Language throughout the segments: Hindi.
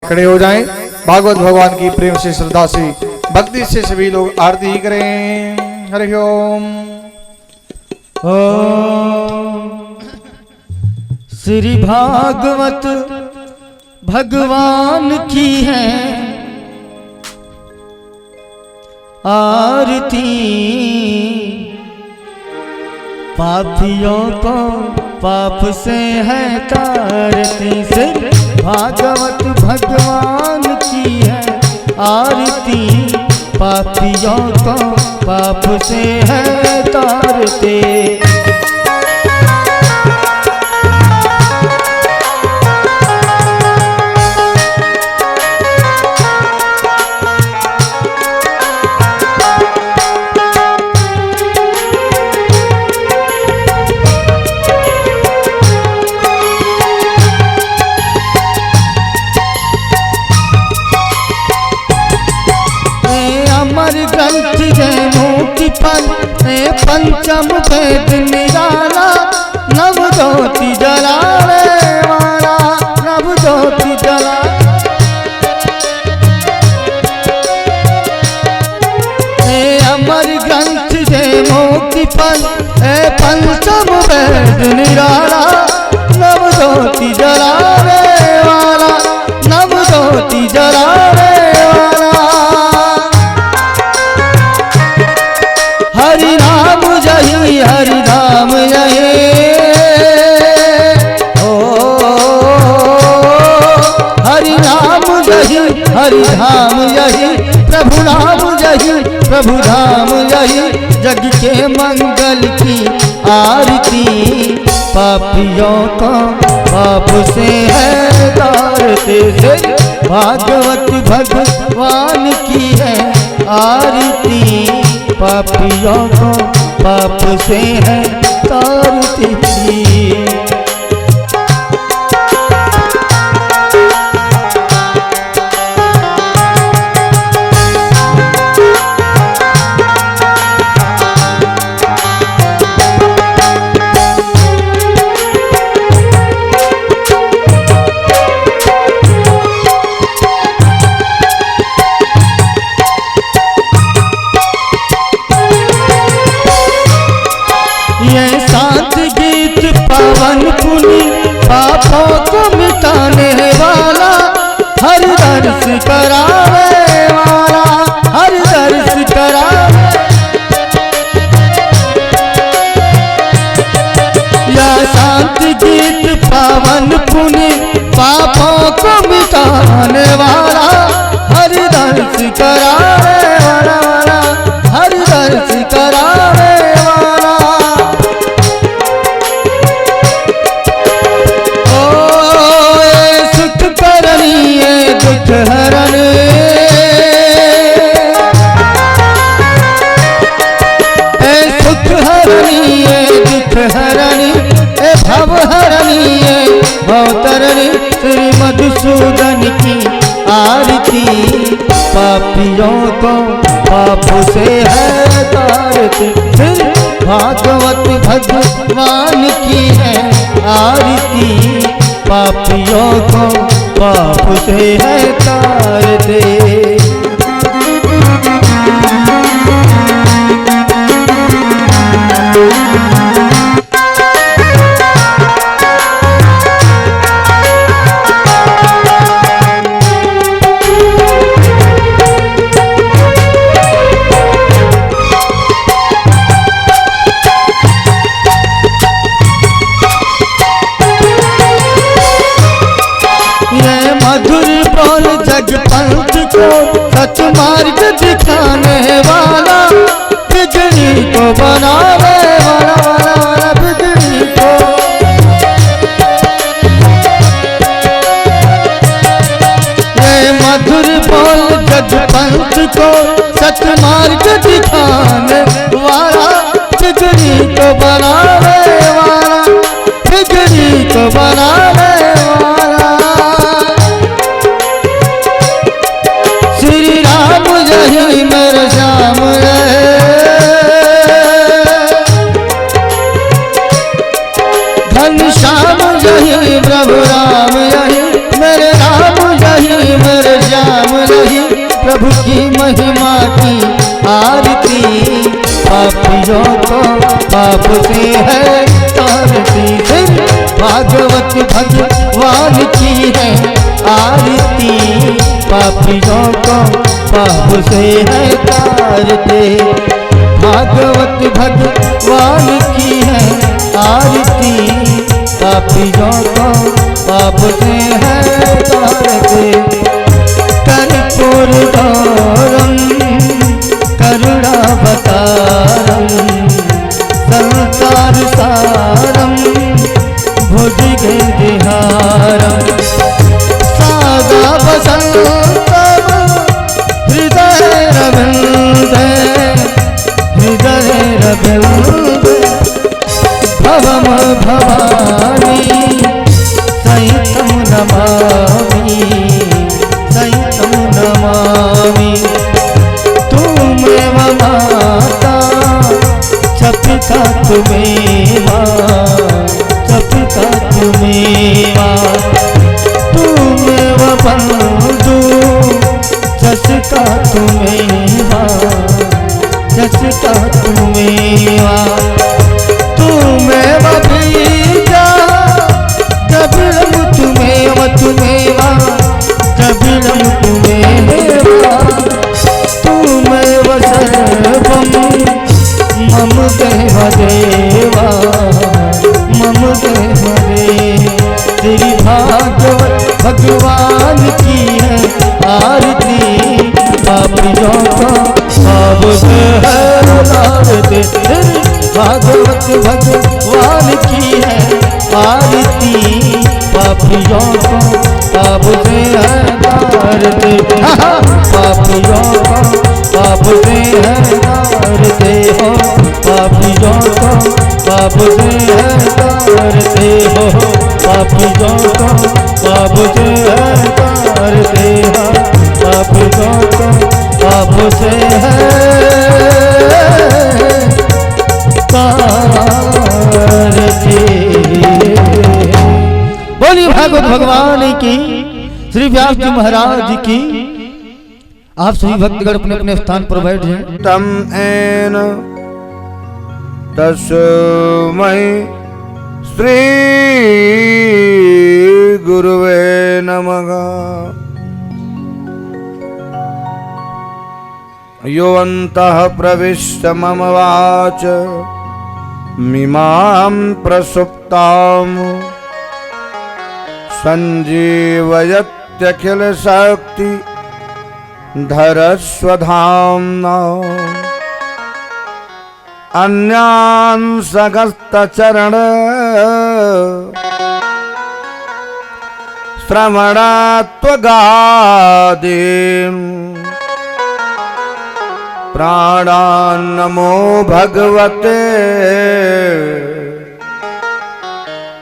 खड़े हो जाएं। भागवत भगवान की प्रेम से श्रद्धा से भक्ति से सभी लोग आरती करें। हरि ओम। श्री भागवत भगवान की है आरती, पापियों को पाप से है तारती। श्री भागवत भगवान की है आरती, पापियों को पाप से है तारते। ग्रंथ जय मुक्ति फल पंचम वेद निराला, नव ज्योति जलावे वाला, नव ज्योति जला। अमर ग्रंथ जय मुक्ति फल पंचम वेद निराला, नव ज्योति जलावे वाला, नव ज्योति जलावे। हरि राम जय हरि धाम जय, ओ हरि राम जय हरि धाम जय, प्रभु नाम जय प्रभु धाम जय। जग के मंगल की आरती, पापियों को पाप से है तारते। भागवत भगवान की है आरती, पापियों को पाप से है तारती। पावन पुनि पापों को मिटाने वाला, हर दर्श करावे वाला, हर दर्श करावे। या शांत गीत पावन पुनि पापों को मिटाने वाला, हर दर्श करावे वाला, हर दर्श करावे। दुख हरण सुख हरणी दुख हरणी भव हरणी भवतरणी। श्री मधुसूदन की आरती, पापियों को पाप से है तारती। भागवत भगवान की है आरती, पापियों को पाप से है तारते। मधुर बोल जग पंथ को सच मार्ग दिखाने वाला, बिगड़ी को बनावे वाला, वाला बिगड़ी को। ये मधुर बोल जग पंथ को सच मार्ग दिखाने वाला, बिगड़ी को बनावे वाला, बिगड़ी को बनावे वाला। श्री राम जय मेरे श्याम घन श्याम जय प्रभु राम जय मेरे राम जय प्रभु की महिमा की आरती, पापियों को पाप से है तारती। भागवत भगवान की है आरती, पापियों को पाप से है तारते। भागवत भगवान की है आरती, पापियों को पाप से है तारते। कर्पूर गौरम करुणावतारम, संसार सारम भुजगेन्द्रहारम। सादा वसंतम हृदय रविंदे, हृदय रविंदे। भवम भवानी सहितं नमामि, सहितं नमामि। तुमेव माता च पिता तुमेव, च पिता तुमेव। तुमेव बन्धु च सखा तुमेव, च सखा तुमेव। तुमेव बीजा कपिलं तुमेव, तुमेव कपिलं तुमेव। तुमेव सर्वं मम देव देवा, मम देव देव। श्री भागवत भगवान की है आरती, पापियों को पाप से है तारते। भागवत भगवान की है आरती, पापियों को पाप से है तारते। पापियों को पाप से है तारते हो, पापियों को पाप से है तारते हो। पापियों को पाप से है तारते हो, पापियों को पाप से है तारते। बोलिए भागवत भगवान की, श्री व्यास जी महाराज की। आप सभी भक्तगण अपने अपने स्थान पर बैठ जाएं। तम एन तस्मै श्री गुरुवे नमः। यो अन्तः प्रविश्य मम वाच मिमां प्रसुप्ताम् संजीवयत्यखिल शक्ति धरस्वधाम्ना। अन्यान् सगस्तचरण श्रवणात्वगादीन् प्राणान्नमो भगवते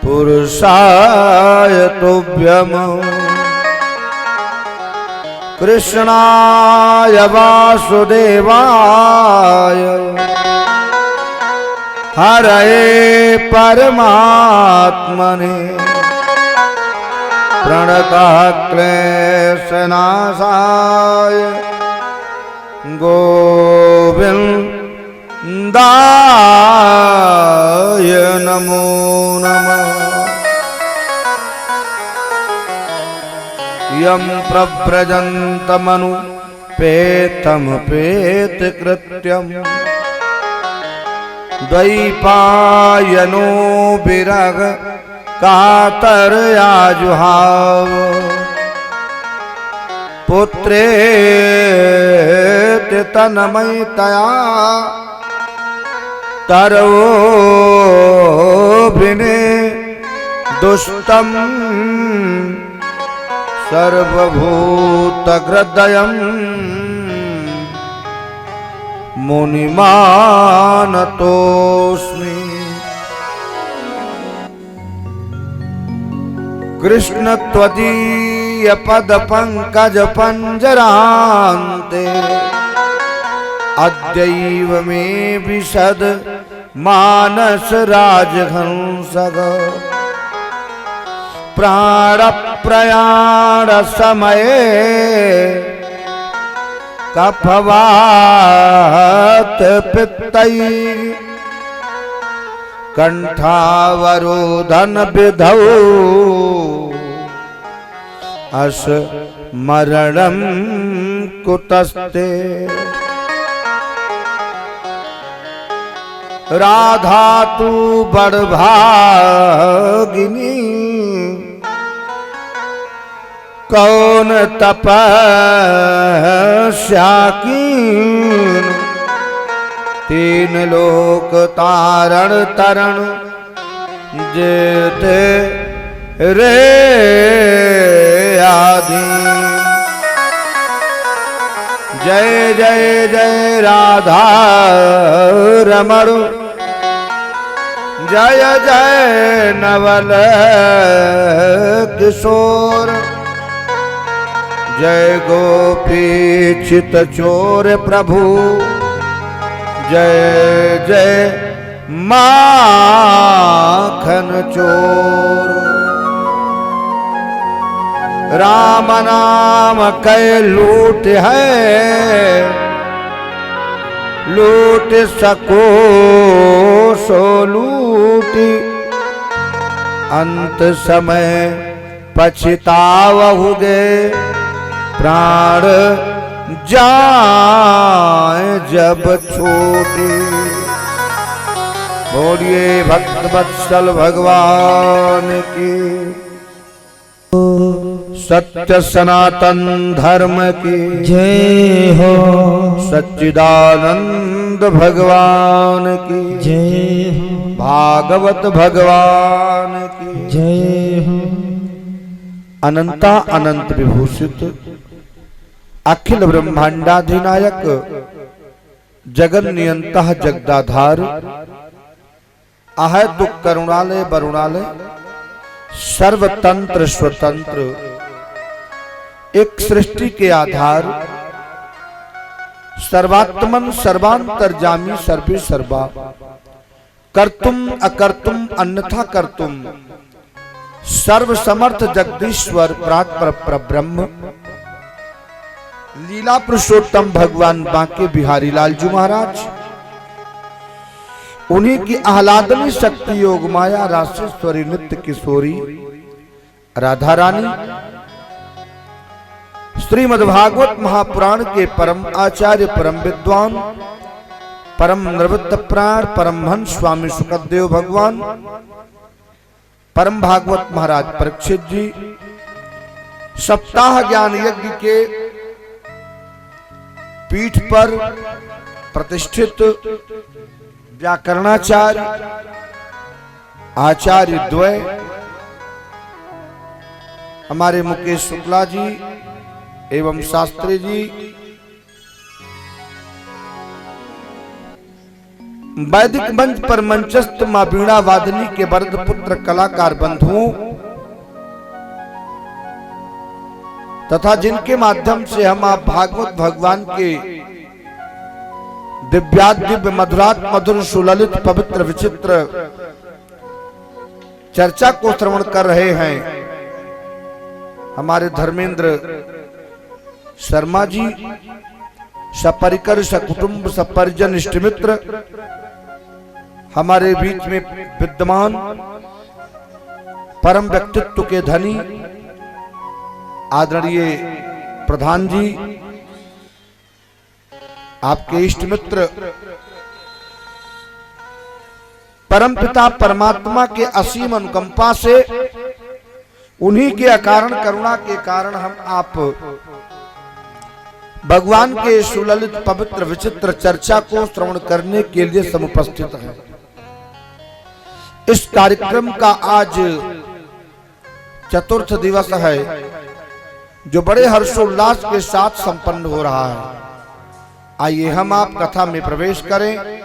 पुरुषाय तुभ्यम्। कृष्णाय वासुदेवाय हरये परमात्मने प्रणतः क्लेशनाशाय गोविन्दाय नमो नमः। यं प्रव्रजन्तमनु पेतमपेतकृत्यम् द्वैपायनो विरग कातरयाजुहाव। पुत्रेति तन्मयतया तरवोभिने दुष्टम् सर्वभूतहृदयम् मुनिमानतोऽस्मि। कृष्ण त्वदीय पद पंकज पंजरान्ते अद्यैव मे विशद मानस राजहंसग। प्राण प्रयाण समये कफवात पित्तई कंठावरोधन विधौ अस मरणम कुतस्ते राधा तू बड़भागिनी कौन तपस्या कीन तीन लोक तारण तरण जेते रे आदि जय जय जय राधा रमण जय जय नवल किशोर जय गोपी चित चोर प्रभु जय जय माखन चोर राम नाम कै लूट है लूट सको सो लूटी अंत समय पछतावहुगे प्राण जाए जब छोटे। बोलिए भक्त वत्सल भगवान की सत्य सनातन धर्म की जय हो, सच्चिदानंद भगवान की जय हो, भागवत भगवान की जय हो। अनंता अनंत विभूषित अखिल ब्रह्मांडाधिनायक जगन नियंता जगदाधार आहै दुख करुणालय वरुणालय सर्वतंत्र स्वतंत्र एक सृष्टि के आधार सर्वात्मन सर्वांतर्जामी सर्वे सर्वा कर्तुम अकर्तुम अन्यथा कर्तुम सर्व समर्थ जगदीश्वर प्राक परब्रह्म लीला पुरुषोत्तम भगवान बांके बिहारी लालजू महाराज उन्हीं की आह्लादनी शक्ति योग माया राशेश्वरी नित्य किशोरी राधा रानी श्रीमद्भागवत महापुराण के परम आचार्य परम विद्वान परम निवृत्त प्राण परमहंस स्वामी सुखदेव भगवान परम भागवत महाराज परीक्षित जी सप्ताह ज्ञान यज्ञ के पीठ पर प्रतिष्ठित व्याकरणाचार्य आचार्य द्वय हमारे मुकेश शुक्ला जी एवं शास्त्री जी वैदिक मंच पर मंचस्थ मां वीणा वादनी के वरद पुत्र कलाकार बंधुओं तथा जिनके माध्यम से हम आप भागवत भगवान के दिव्यादिव्य मधुरात मधुर सुललित पवित्र विचित्र चर्चा को श्रवण कर रहे हैं हमारे धर्मेंद्र शर्मा जी सपरिकर सकुटुंब सपरिजन इष्टमित्र हमारे बीच में विद्यमान परम व्यक्तित्व के धनी आदरणीय प्रधान जी आपके इष्ट मित्र परमपिता परमात्मा के असीम अनुकंपा से उन्हीं के अकारण करुणा के कारण हम आप भगवान के सुललित पवित्र विचित्र चर्चा को श्रवण करने के लिए समुपस्थित हैं। इस कार्यक्रम का आज चतुर्थ दिवस है जो बड़े हर्षोल्लास के साथ संपन्न हो रहा है। आइए हम आप कथा में प्रवेश करें।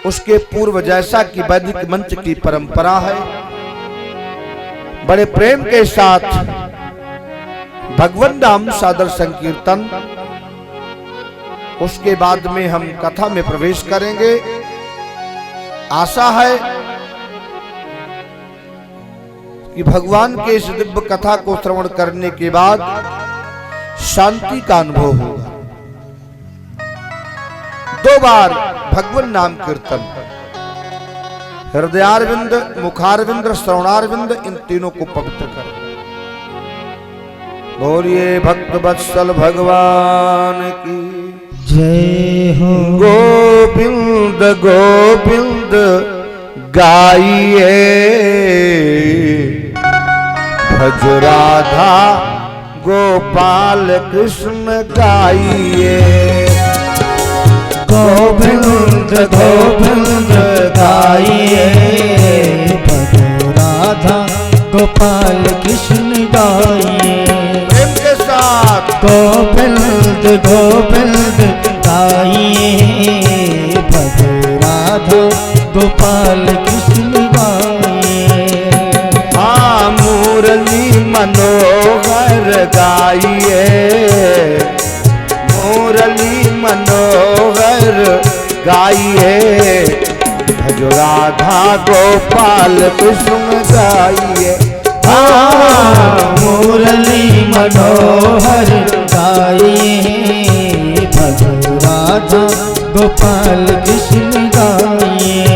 उसके पूर्व जैसा कि वैदिक मंच की परंपरा है बड़े प्रेम के साथ भगवान नाम सादर संकीर्तन उसके बाद में हम कथा में प्रवेश करेंगे। आशा है कि भगवान के इस दिव्य कथा को श्रवण करने के बाद शांति का अनुभव होगा। 2 बार भगवान नाम कीर्तन। हृदयारविंद, मुखारविंद, श्रवणारविंद, इन तीनों को पवित्र कर। बोलिए भक्त वत्सल भगवान की जय हो। गोविंद गोविंद गाइए, भज राधा गोपाल कृष्ण गाइए। गोविंद गोविंद गाइए, भज राधा गोपाल कृष्ण गाइए। प्रेम के साथ गोविंद गोविंद गाइए, भज राधा गोपाल कृष्ण गाइए। हाँ मुरली मनोहर गाइए, मुरली मनोहर गाइए, भज राधा गोपाल कृष्ण गाइए। मुरली मनोहर गाइए, भज राधा गोपाल कृष्ण गाइए।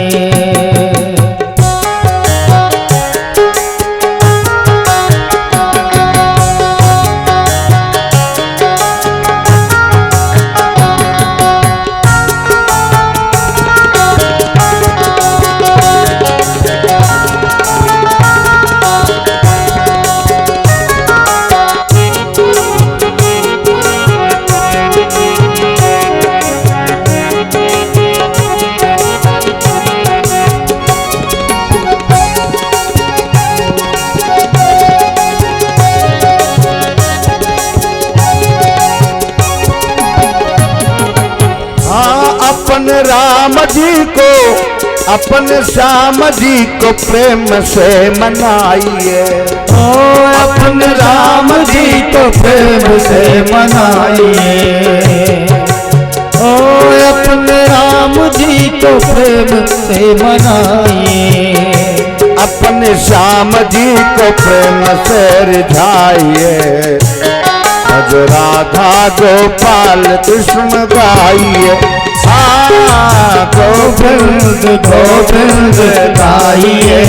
अपन राम जी को, अपन श्याम जी को प्रेम से मनाइए। अपन राम जी को प्रेम से मनाइए। अपने राम जी को प्रेम से मनाइए। अपने श्याम जी को प्रेम से रिझाइए, भज राधा गोपाल कृष्ण गाइए। गोविंद गोविंद गाइए,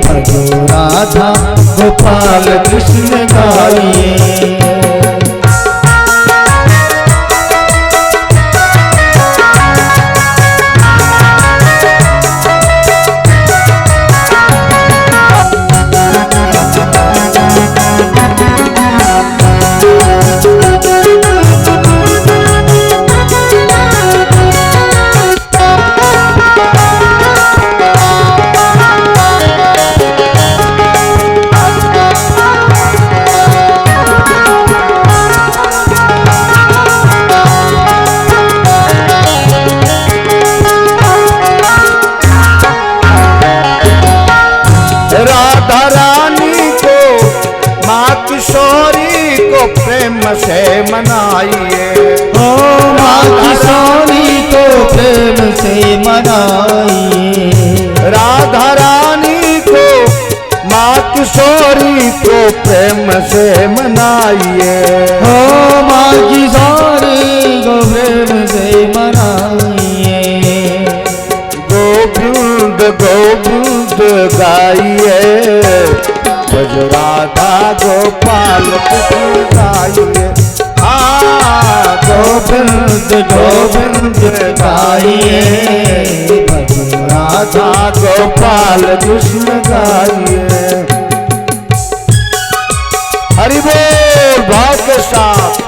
भज राधा गोपाल कृष्ण गाइए। राधा रानी को, माँ किशोरी को प्रेम से मनाइए। माँ किशोरी को प्रेम से मनाइए। राधा रानी को, माँ किशोरी को प्रेम से मनाइए। माँ किशोरी को प्रेम से मनाइए। गोविंद गोविंद गाइए, भज राधा गोपाल कृष्ण गाइए। गोविंद गोविंद गाइए, भज राधा गोपाल कृष्ण गाइए। हरि बोल भाव के साथ।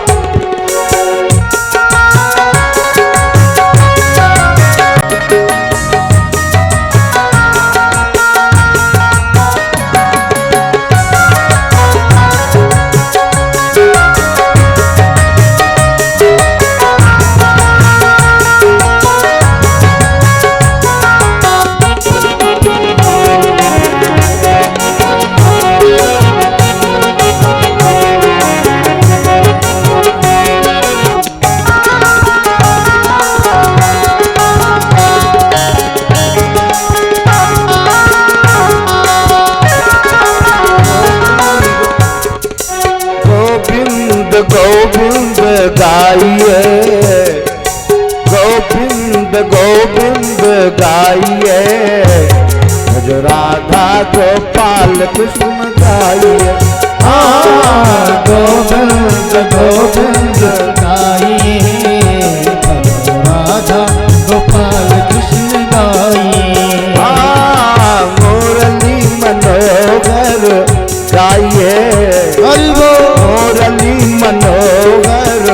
गोविंद गाइए, गोविंद गाइए, भज राधा गोपाल कृष्ण गाइए। गोविंद गोविंद गाइए, राधा गोपाल कृष्ण गाइए। मुरली मनोहर गाइए, मुरली मनोहर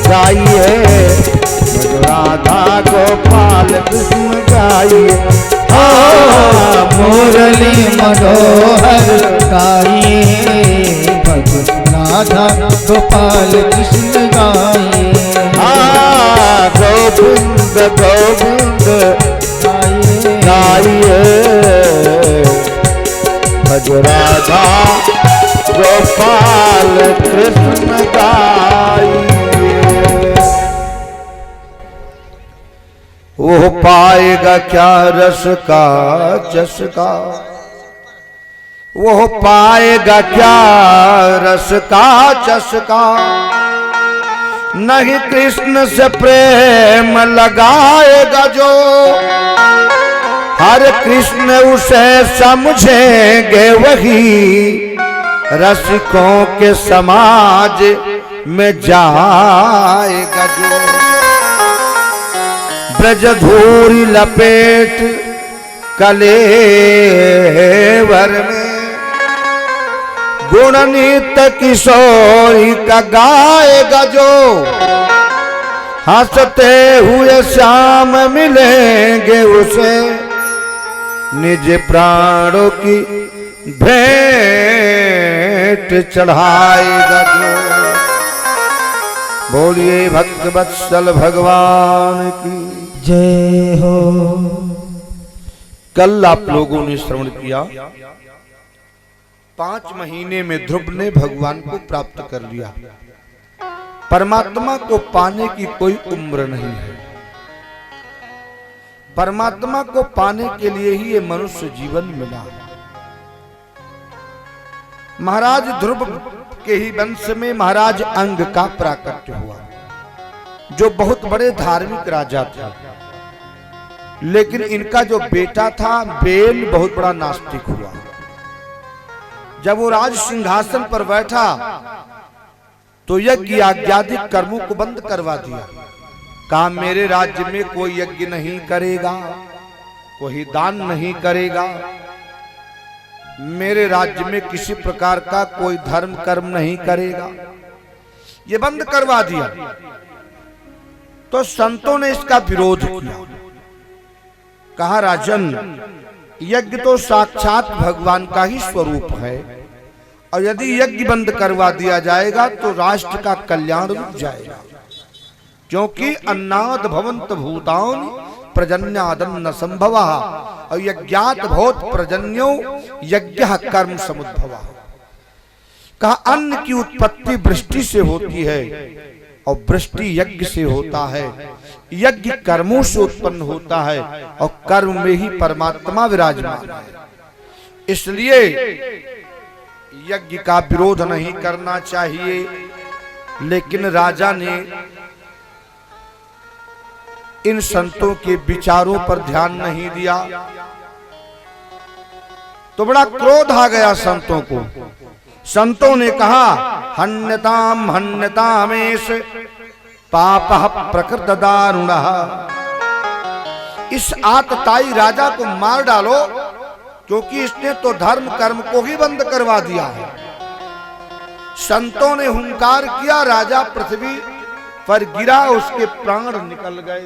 गाइए, राधा गोपाल कृष्ण गाइए। मुरली मनोहर गाइए, राधा गोपाल कृष्ण गाइए। गोविंद गोविंद गाइए, भज राधा गोपाल कृष्ण गाइए। वो पाएगा क्या रस का चस्का, वो पाएगा क्या रस का चस्का, नहीं कृष्ण से प्रेम लगाएगा जो, हर कृष्ण उसे समझेंगे वही रसिकों के समाज में जाएगा जो। ब्रज धूरी लपेट कलेवर में, गुणनीत किशोरी का गाएगा जो, हंसते हुए श्याम मिलेंगे उसे निज प्राणों की भेंट चढ़ाएगा जो। बोलिए भक्त वत्सल भगवान की जय हो। कल आप लोगों ने श्रवण किया 5 महीने में ध्रुव ने भगवान को प्राप्त कर लिया। परमात्मा को पाने की कोई उम्र नहीं है। परमात्मा को पाने के लिए ही ये मनुष्य जीवन मिला। महाराज ध्रुव के ही वंश में महाराज अंग का प्राकट्य हुआ, जो बहुत बड़े धार्मिक राजा थे। लेकिन इनका जो बेटा था बेल बहुत बड़ा नास्तिक हुआ। जब वो राज सिंहासन पर बैठा तो यज्ञ आज्ञादिक कर्मों को बंद करवा दिया। कहा मेरे राज्य में कोई यज्ञ नहीं करेगा, कोई दान नहीं करेगा, मेरे राज्य में किसी प्रकार का कोई धर्म कर्म नहीं करेगा, ये बंद करवा दिया। तो संतों ने इसका विरोध किया। कहा राजन, यज्ञ तो साक्षात भगवान का ही स्वरूप है, और यदि यज्ञ बंद करवा दिया जाएगा तो राष्ट्र का कल्याण रुक जाएगा। क्योंकि अन्नाद भवंत भूतान प्रजन्यादन्न संभवः, और यज्ञात भवत प्रजन्यो यज्ञः कर्म समुद्भवः। कहा अन्न की उत्पत्ति वृष्टि से होती है और वृष्टि यज्ञ से होता है, यज्ञ कर्मों से उत्पन्न होता है और कर्म में ही परमात्मा विराजमान है। इसलिए यज्ञ का विरोध नहीं करना चाहिए। लेकिन राजा ने इन संतों के विचारों पर ध्यान नहीं दिया तो बड़ा क्रोध आ गया संतों को। संतों ने कहा हन्यताम हन्यतामेश पापः प्रकृत दारुणः, इस आतताई राजा को मार डालो, क्योंकि इसने तो धर्म कर्म को ही बंद करवा दिया है। संतों ने हुंकार किया, राजा पृथ्वी पर गिरा, उसके प्राण निकल गए।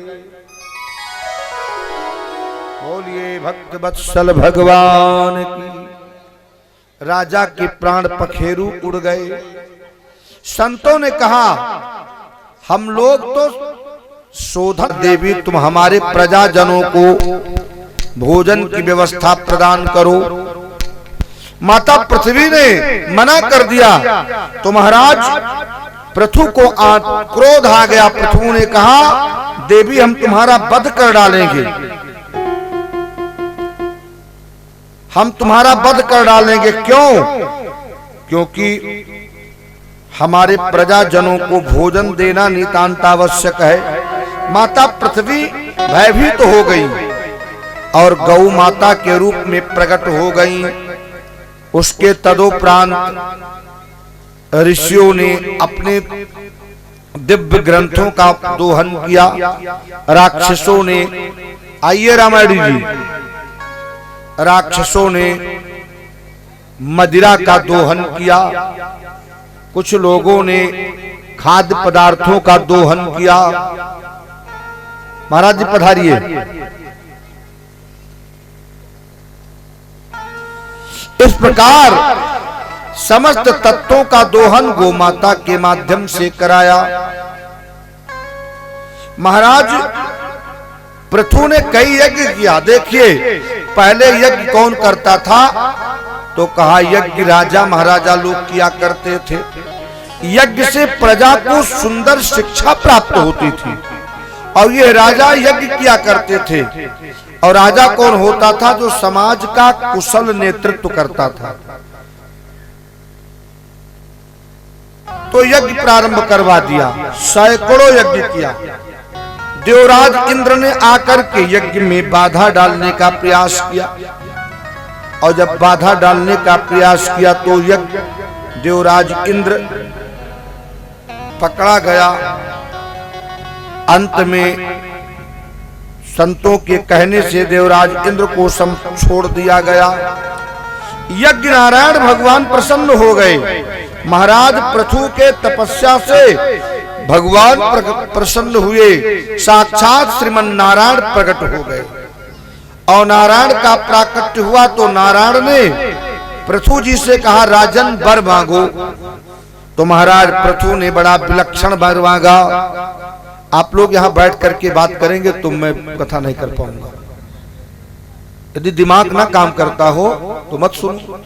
बोलिए भक्त वत्सल भगवान की। राजा के प्राण पखेरु उड़ गए। संतों ने कहा हम लोग तो शोधन देवी, तुम हमारे प्रजाजनों को भोजन की व्यवस्था प्रदान करो। माता पृथ्वी ने मना कर दिया तो महाराज पृथु को क्रोध आ गया। पृथु ने कहा देवी हम तुम्हारा वध कर डालेंगे, हम तुम्हारा वध कर डालेंगे। क्यों? क्योंकि हमारे प्रजाजनों को भोजन देना नितांत आवश्यक है। माता पृथ्वी भयभीत हो गई और गौ माता के रूप में प्रकट हो गई। उसके तदोपरांत ऋषियों ने अपने दिव्य ग्रंथों का दोहन किया। राक्षसों ने, आइए रामायण जी, राक्षसों ने मदिरा का दोहन किया। कुछ लोगों ने खाद्य पदार्थों का दोहन किया। महाराज जी पधारिए। इस प्रकार समस्त तत्वों का दोहन गोमाता के माध्यम से कराया। महाराज पृथु ने कई यज्ञ किया। देखिए पहले यज्ञ कौन करता था, तो कहा यज्ञ राजा महाराजा लोग किया करते थे। यज्ञ से प्रजा को सुंदर शिक्षा प्राप्त होती थी और ये राजा यज्ञ किया करते थे। और राजा कौन होता था, जो समाज का कुशल नेतृत्व करता था। तो यज्ञ प्रारंभ करवा दिया, सैकड़ों यज्ञ किया। देवराज इंद्र ने आकर के यज्ञ में बाधा डालने का प्रयास किया और जब बाधा डालने का प्रयास किया तो यज्ञ देवराज इंद्र पकड़ा गया। अंत में संतों के कहने से देवराज इंद्र को छोड़ दिया गया। यज्ञ नारायण भगवान प्रसन्न हो गए। महाराज पृथु के तपस्या से भगवान प्रसन्न हुए। साक्षात श्रीमन नारायण प्रकट हो गए और नारायण का प्राकट्य हुआ तो नारायण ने पृथु जी से कहा, राजन वर मांगो। तो महाराज पृथु ने बड़ा विलक्षण वर मांगा। आप लोग यहाँ बैठ करके बात करेंगे तो मैं कथा नहीं कर पाऊंगा। यदि दिमाग ना काम करता हो तो मत सुनो।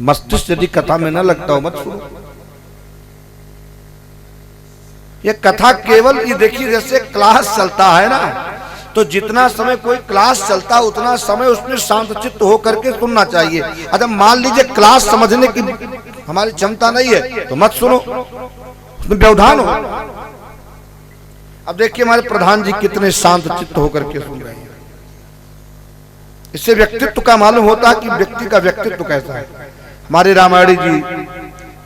मस्तिष्क यदि कथा में ना लगता हो मत सुनो। ये कथा केवल ये देखिए जैसे क्लास चलता है ना, तो जितना समय कोई क्लास चलता है उतना समय उसमें शांतचित्त होकर के सुनना चाहिए। अच्छा मान लीजिए क्लास समझने की हमारी क्षमता नहीं है तो मत सुनो, उसमें व्यवधान हो। अब देखिए हमारे प्रधान जी कितने शांत चित्त होकर के सुन रहे हैं। इससे व्यक्तित्व का मालूम होता है कि व्यक्ति का व्यक्तित्व कैसा है। हमारे रामायणी जी,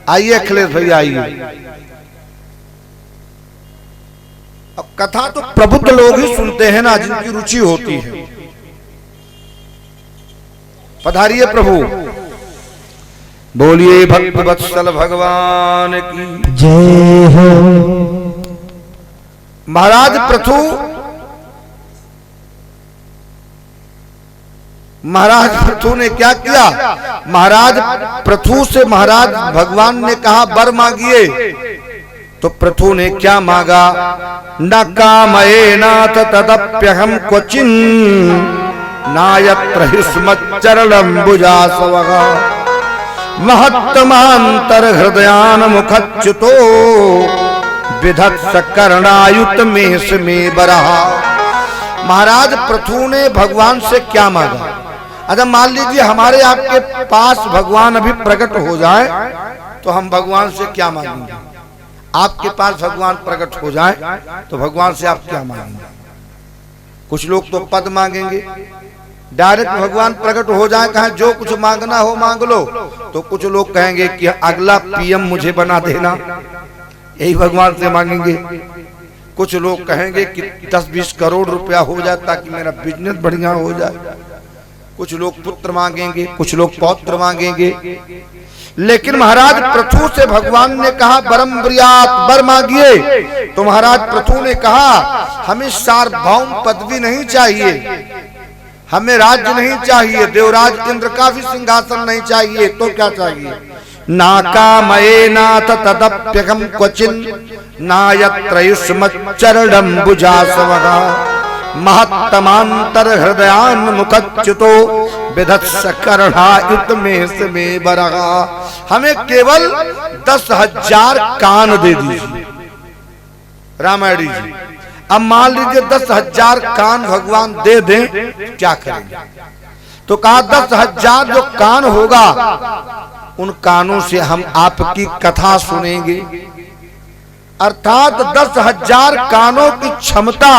आइए अखिलेश भैया आइए। अब कथा तो प्रबुद्ध लोग ही सुनते हैं ना, जिनकी रुचि होती है। पधारिए प्रभु। बोलिए भक्त वत्सल भगवान की जय हो। महाराज पृथु ने क्या किया, महाराज पृथु से महाराज भगवान ने कहा वर मांगिए। तो पृथु ने क्या मांगा, न कामये नाथ तदप्यहम क्वचिन नायत्र हिस्मच्चरणम्बुजासवः महत्तमांतर हृदयान मुखच्युतो विधत्स कर्णायुत में बरहा। महाराज पृथु ने भगवान से क्या मांगा। अच्छा मान लीजिए हमारे आपके पास भगवान अभी प्रकट हो जाए तो हम भगवान से क्या मांगेंगे। आपके पास भगवान प्रकट हो जाए तो भगवान से आप क्या मांगेंगे। कुछ लोग तो पद मांगेंगे, डायरेक्ट भगवान प्रकट हो जाए कहें जो कुछ मांगना हो मांग लो। तो कुछ लोग कहेंगे कि अगला पीएम मुझे बना देना, यही भगवान से मांगेंगे। कुछ लोग कहेंगे कि 10-20 करोड़ रुपया हो जाए ताकि मेरा बिजनेस बढ़िया हो जाए। कुछ लोग पुत्र मांगेंगे, कुछ लोग पौत्र मांगेंगे। लेकिन महाराज पृथु से भगवान ने कहा बरम ब्रियात वर मांगिए। तो महाराज पृथु ने कहा हमें सार्वभौम पदवी नहीं चाहिए, हमें राज्य नहीं चाहिए, देवराज इंद्र का भी सिंहासन नहीं चाहिए। तो क्या चाहिए, नाकामये नाथ तदप्यकम क्वचिन नायत्र युष्मच्चरणम्बुजासवः महत्तमांतर हृदयान मुखच्युतो विधत्स कर्णायुत में बरहा। हमें केवल 10,000 कान दे दीजिए रामायणी जी। अब मान लीजिए 10,000 कान भगवान दे दें क्या करेंगे। तो कहा 10,000 जो कान होगा, उन कानों से हम आपकी कथा सुनेंगे। अर्थात 10,000 कानों की क्षमता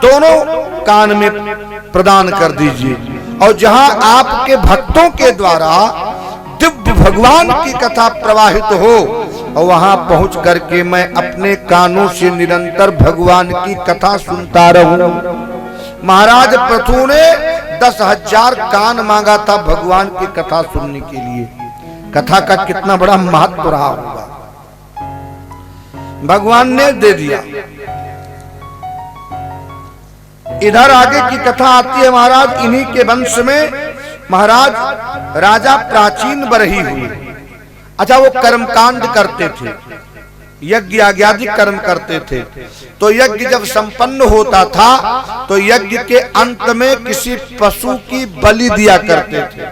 दोनों कान में प्रदान कर दीजिए। और जहां आपके भक्तों के द्वारा दिव्य भगवान की कथा प्रवाहित हो, और वहां पहुंच करके मैं अपने कानों से निरंतर भगवान की कथा सुनता रहूं। महाराज पृथु ने 10,000 कान मांगा था भगवान की कथा सुनने के लिए। कथा का कितना बड़ा महत्व रहा होगा, भगवान ने दे दिया। इधर आगे की कथा आती है महाराज। इन्हीं के वंश में महाराज राजा प्राचीन बरही हुए। अच्छा, वो कर्मकांड करते थे, यज्ञ आज्ञादि कर्म करते थे। तो यज्ञ जब संपन्न होता था तो यज्ञ के अंत में किसी पशु की बलि दिया करते थे।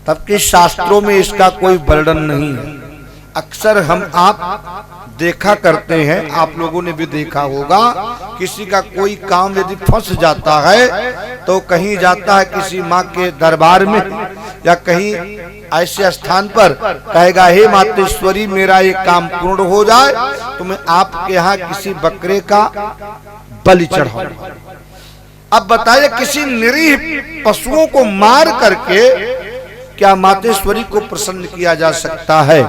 तब के शास्त्रों में इसका कोई वर्णन नहीं है। अक्सर हम आप देखा करते हैं, आप लोगों ने भी देखा होगा, किसी का कोई काम यदि फंस जाता है तो कहीं जाता है किसी माँ के दरबार में या कहीं ऐसे स्थान पर, कहेगा हे मातेश्वरी मेरा ये काम पूर्ण हो जाए तो मैं आपके यहाँ किसी बकरे का बलि चढ़ाऊंगा। अब बताइए, किसी निरीह पशुओं को मार करके क्या मातेश्वरी को प्रसन्न किया जा सकता है?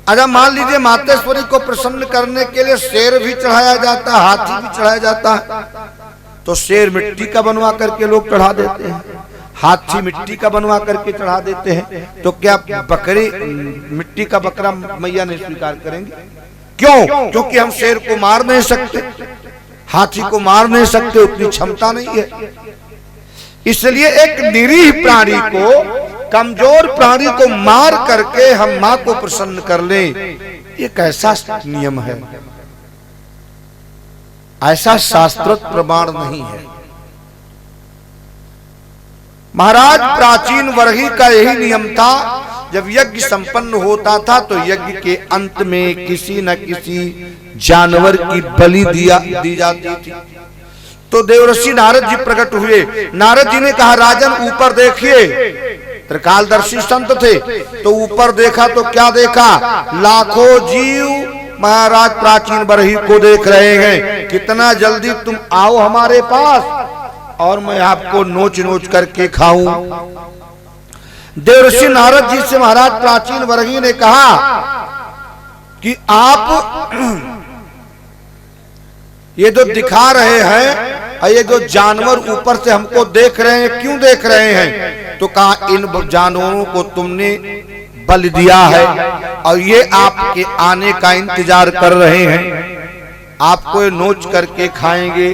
अच्छा, मान लीजिए मातेश्वरी को प्रसन्न करने के लिए शेर भी चढ़ाया जाता है, हाथी भी चढ़ाया जाता है। तो शेर मिट्टी का बनवा करके लोग चढ़ा देते हैं, हाथी मिट्टी का बनवा करके चढ़ा देते हैं। तो क्या बकरी मिट्टी का बकरा मैया नहीं स्वीकार करेंगे? क्यों? क्योंकि हम शेर को मार नहीं सकते, हाथी को मार नहीं सकते, उतनी क्षमता नहीं है। इसलिए एक निरीह प्राणी को, कमजोर प्राणी को मार करके हम मां को प्रसन्न कर लें, ये कैसा नियम है? ऐसा शास्त्रोक्त प्रमाण नहीं है। महाराज प्राचीन वर्ही का यही नियम था। जब यज्ञ संपन्न होता था तो यज्ञ के अंत में किसी न किसी जानवर की बलि दी जाती थी। तो देवर्षि नारद जी प्रकट हुए। नारद जी ने कहा, राजन ऊपर देखिए। त्रिकालदर्शी संत थे, तो ऊपर देखा तो क्या देखा? लाखों जीव महाराज प्राचीन बरही को देख रहे हैं। कितना जल्दी तुम आओ हमारे पास और मैं आपको नोच नोच करके खाऊं। देवर्षि नारद जी से महाराज प्राचीन बरही ने कहा कि आप ये जो दिखा रहे हैं, ये जो जानवर ऊपर से हमको देख रहे हैं, क्यों देख रहे हैं? तो कहा, इन जानवरों को तुमने बलि दिया है और ये आपके आने का इंतजार कर रहे हैं, आपको ये नोच करके खाएंगे।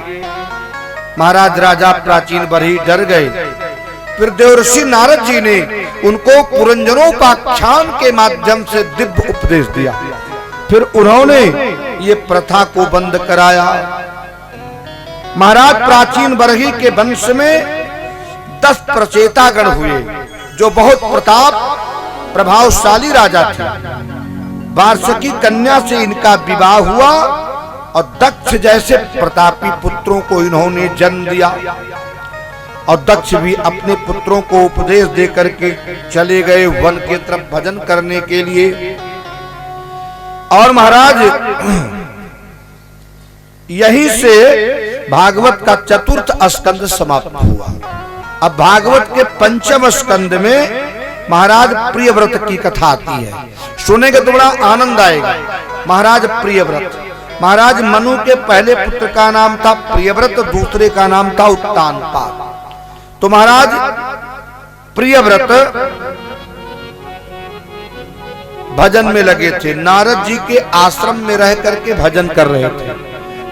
महाराज राजा प्राचीन बरही डर गए। फिर देवर्षि नारद जी ने उनको पुरंजनोपाख्यान के माध्यम से दिव्य उपदेश दिया। फिर उन्होंने ये प्रथा को बंद कराया। महाराज प्राचीन बरही के वंश में 10 प्रचेतागण हुए जो बहुत प्रताप प्रभावशाली राजा थे। वार्षिकी कन्या से इनका विवाह हुआ और दक्ष जैसे प्रतापी पुत्रों को इन्होंने जन्म दिया। और दक्ष भी अपने पुत्रों को उपदेश दे करके चले गए वन के तरफ भजन करने के लिए। और महाराज यहीं से भागवत का 4th स्कंद समाप्त हुआ। अब भागवत के 5वें स्कंद में महाराज प्रियव्रत की कथा आती है। सुनेंगे तो बड़ा आनंद आएगा। महाराज प्रियव्रत, महाराज मनु के पहले पुत्र का नाम था प्रियव्रत, दूसरे का नाम था उत्तानपाद। तो महाराज प्रियव्रत भजन में लगे थे, नारद जी के आश्रम में रह करके भजन कर रहे थे।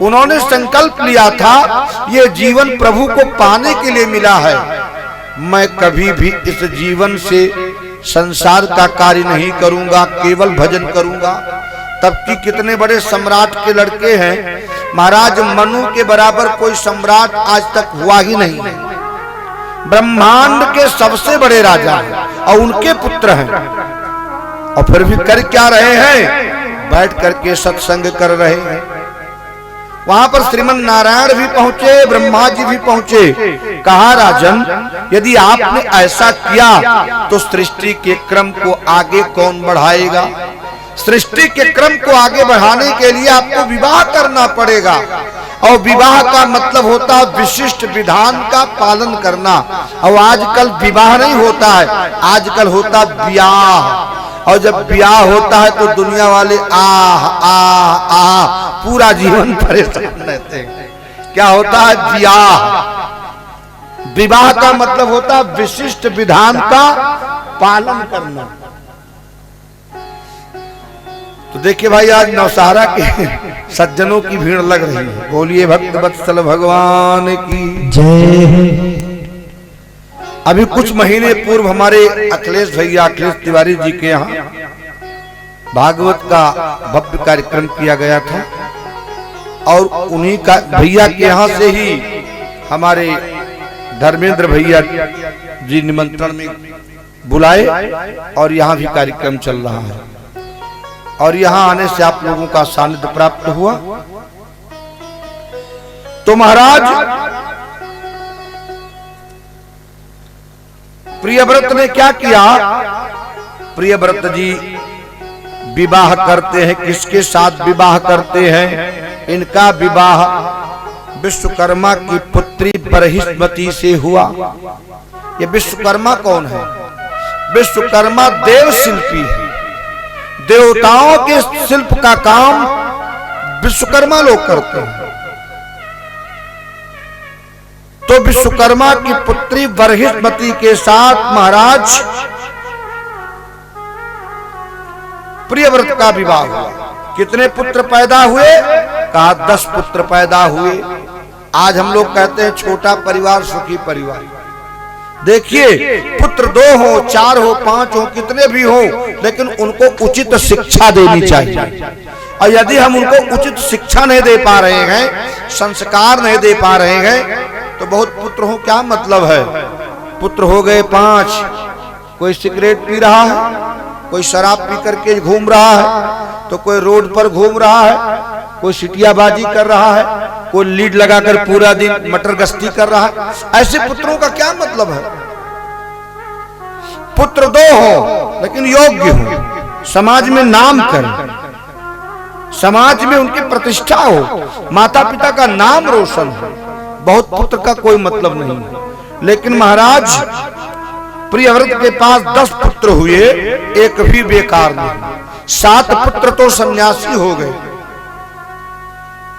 उन्होंने संकल्प लिया था, ये जीवन प्रभु को पाने के लिए मिला है, मैं कभी भी इस जीवन से संसार का कार्य नहीं करूंगा, केवल भजन करूंगा। तब की कितने बड़े सम्राट के लड़के हैं, महाराज मनु के बराबर कोई सम्राट आज तक हुआ ही नहीं है। ब्रह्मांड के सबसे बड़े राजा हैं और उनके पुत्र हैं, और फिर भी कर क्या रहे हैं? बैठ करके सत्संग कर रहे हैं। वहां पर श्रीमन नारायण भी पहुंचे, ब्रह्मा जी भी पहुंचे। कहा, राजन यदि आपने ऐसा किया तो सृष्टि के क्रम को आगे कौन बढ़ाएगा? सृष्टि के क्रम को आगे बढ़ाने के लिए आपको विवाह करना पड़ेगा। और विवाह का मतलब होता है विशिष्ट विधान का पालन करना। और आजकल विवाह नहीं होता है, आजकल होता ब्याह। और जब ब्याह होता है तो दुनिया वाले आह आह आह पूरा जीवन परेशान रहते हैं। क्या होता है? ब्याह। विवाह का मतलब होता है विशिष्ट विधान का पालन करना। तो देखिए भाई, आज नौशहरा के सज्जनों की भीड़ लग रही है। बोलिए भक्त वत्सल भगवान की जय। अभी कुछ महीने पूर्व हमारे अखिलेश भैया, अखिलेश तिवारी जी के यहाँ भागवत का भव्य कार्यक्रम किया गया था। और उन्हीं का भैया के यहाँ से ही हमारे धर्मेंद्र भैया जी निमंत्रण में बुलाए और यहाँ भी कार्यक्रम चल रहा है। और यहाँ आने से आप लोगों का सानिध्य प्राप्त हुआ। तो महाराज प्रियव्रत ने क्या किया? प्रियव्रत जी विवाह करते हैं। किसके साथ विवाह करते हैं? इनका विवाह विश्वकर्मा की पुत्री बरहिष्मती से हुआ। ये विश्वकर्मा कौन है? विश्वकर्मा देव शिल्पी है। देवताओं के शिल्प का काम विश्वकर्मा लोग करते हैं। तो विश्वकर्मा की पुत्री बरहिष्मती के साथ महाराज प्रियव्रत का विवाह हुआ। कितने पुत्र पैदा हुए? कहा 10 पुत्र पैदा हुए। आज हम लोग कहते हैं छोटा परिवार सुखी परिवार। देखिए, पुत्र 2 हो, 4 हो, 5 हो, कितने भी हो, लेकिन उनको उचित शिक्षा देनी चाहिए। और यदि हम उनको उचित शिक्षा नहीं दे पा रहे हैं, संस्कार नहीं दे पा रहे हैं, तो बहुत पुत्र हो क्या मतलब है? पुत्र हो गए 5, कोई सिगरेट पी रहा है, कोई शराब पी करके घूम रहा है, तो कोई रोड पर घूम रहा है, कोई सिटियाबाजी कर रहा है, कोई लीड लगाकर पूरा दिन मटर गश्ती कर रहा है। ऐसे पुत्रों का क्या मतलब है? पुत्र 2 हो लेकिन योग्य हो, समाज में नाम करें, समाज में उनकी प्रतिष्ठा हो, माता पिता का नाम रोशन हो। बहुत पुत्र का कोई मतलब नहीं है। लेकिन महाराज प्रियव्रत के पास 10 पुत्र हुए, एक भी बेकार नहीं। 7 पुत्र तो सन्यासी हो गए